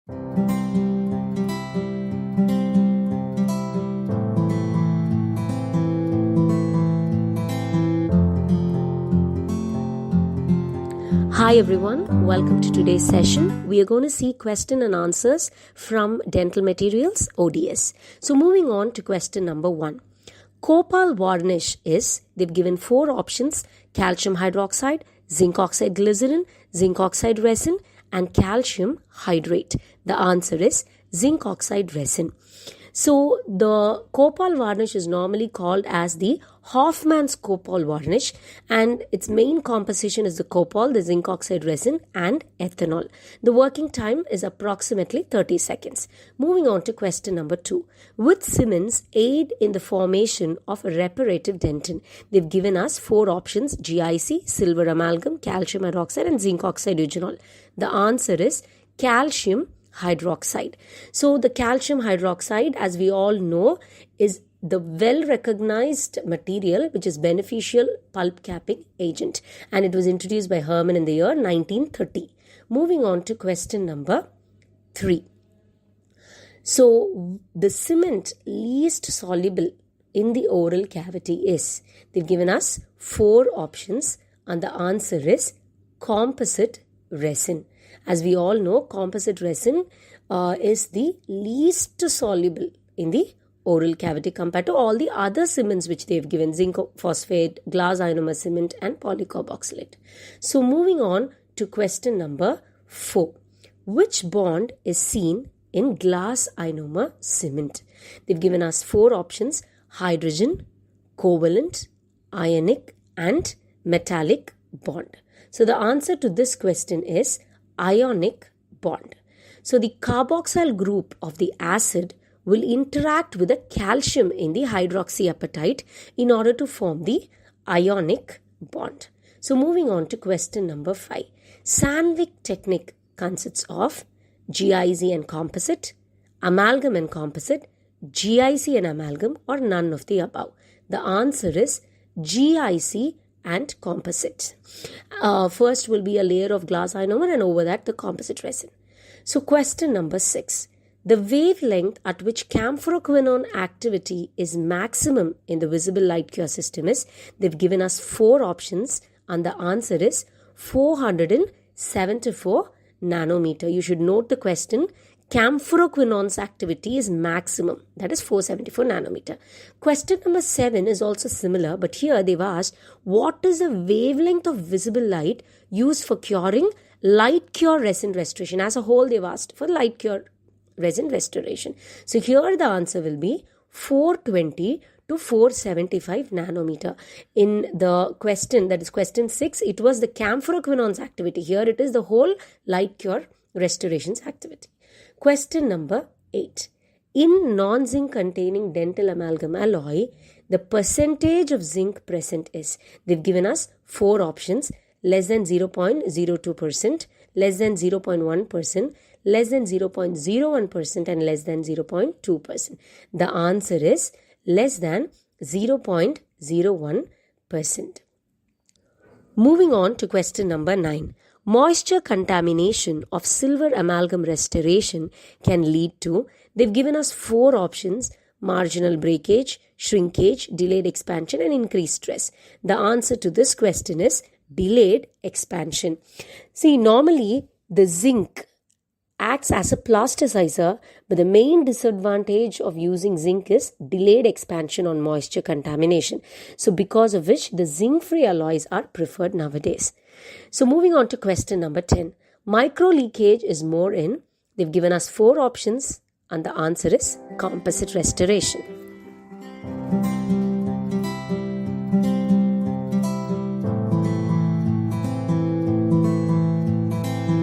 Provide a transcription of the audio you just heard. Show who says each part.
Speaker 1: Hi everyone, welcome to today's session. We are going to see question and answers from Dental Materials ODS. So moving on to question number 1. Copal varnish is, they've given 4 options: calcium hydroxide, zinc oxide glycerin, zinc oxide resin and calcium hydrate. The answer is zinc oxide resin. So the copal varnish is normally called as the Hoffman's copal varnish, and its main composition is the copal, the zinc oxide resin and ethanol. The working time is approximately 30 seconds. Moving on to question number 2. Which cements aid in the formation of a reparative dentin? They've given us 4 options: GIC, silver amalgam, calcium hydroxide and zinc oxide eugenol. The answer is calcium hydroxide. So the calcium hydroxide, as we all know, is the well-recognized material which is beneficial pulp capping agent, and it was introduced by Herman in the year 1930. Moving on to question number 3. So the cement least soluble in the oral cavity is, they've given us 4 options and the answer is composite resin. As we all know, composite resin is the least soluble in the oral cavity compared to all the other cements which they've given: zinc phosphate, glass ionomer cement and polycarboxylate. So moving on to question number 4. Which bond is seen in glass ionomer cement? They've given us 4 options: hydrogen, covalent, ionic and metallic bond. So the answer to this question is ionic bond. So the carboxyl group of the acid will interact with the calcium in the hydroxyapatite in order to form the ionic bond. So moving on to question number 5. Sandvik technique consists of GIC and composite, amalgam and composite, GIC and amalgam, or none of the above. The answer is GIC and composite. First will be a layer of glass ionomer and over that the composite resin. So question number 6. The wavelength at which camphoroquinone activity is maximum in the visible light cure system is, they've given us 4 options and the answer is 474 nanometer. You should note the question: camphoroquinone's activity is maximum, that is 474 nanometer. Question number 7 is also similar, but here they've asked what is the wavelength of visible light used for curing light cure resin restoration. As a whole, they've asked for light cure resin restoration. So here the answer will be 420 to 475 nanometer. In the question, that is question 6, it was the camphoroquinone's activity. Here it is the whole light cure restoration's activity. Question number 8. In non-zinc containing dental amalgam alloy, the percentage of zinc present is, they've given us 4 options: less than 0.02%, less than 0.1%, less than 0.01% and less than 0.2%. The answer is less than 0.01%. Moving on to question number 9. Moisture contamination of silver amalgam restoration can lead to, they've given us 4 options: marginal breakage, shrinkage, delayed expansion and increased stress. The answer to this question is delayed expansion. See, normally the zinc acts as a plasticizer, but the main disadvantage of using zinc is delayed expansion on moisture contamination. So because of which the zinc-free alloys are preferred nowadays. So moving on to question number 10. Micro leakage is more in, they've given us 4 options and the answer is composite restoration.